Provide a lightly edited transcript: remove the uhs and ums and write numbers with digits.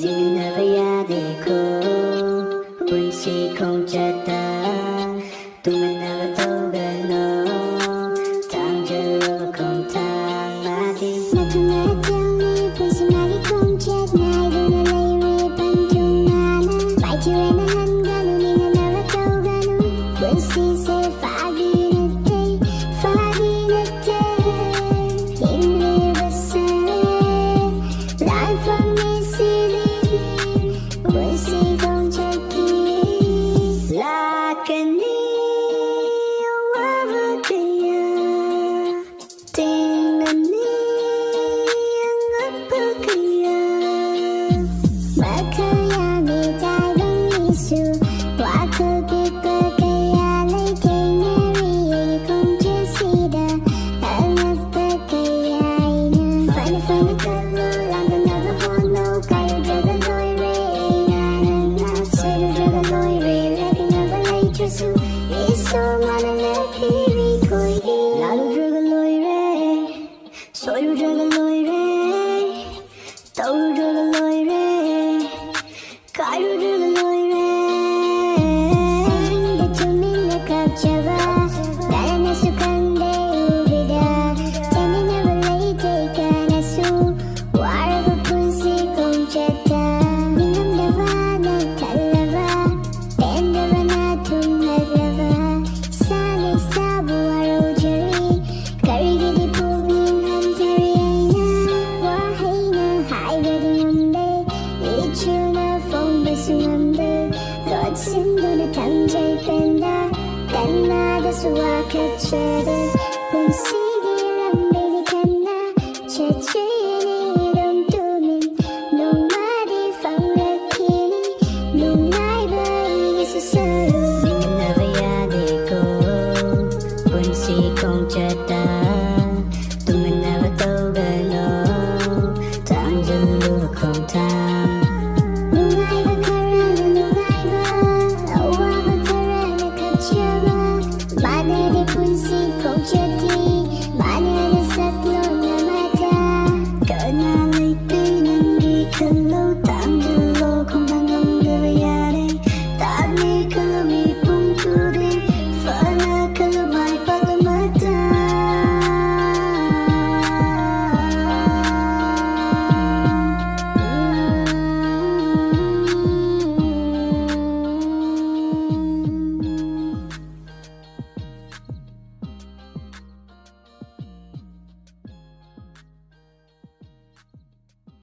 riêng nơi với gia đình cô quân si không chết ta tụi mình ở đâu gần nó thang chờ không thang mà đi mà cứ nghe tiếng đi quân si mà đi không chết ngày đừng là lấy về bằng chung na na bài chiều em đã hân ga nu mình ở đâu đâu ga nu quân si sẽ phá đi Soy un regaloire, tao un regaloire, kai un regaloire. Để cho mình là cặp chava, đã là sự cần để ubida, cho nên là lấy tay cả là su, qua rồi cũng sẽ không chết ta. Mình không đã va, đã thật là va, tên đã va na thùng hết là va, xa này xa bùa rồi chơi, cái gì đi bùa. Xin đôi thầm dây bên đã cánh na đã xóa khép che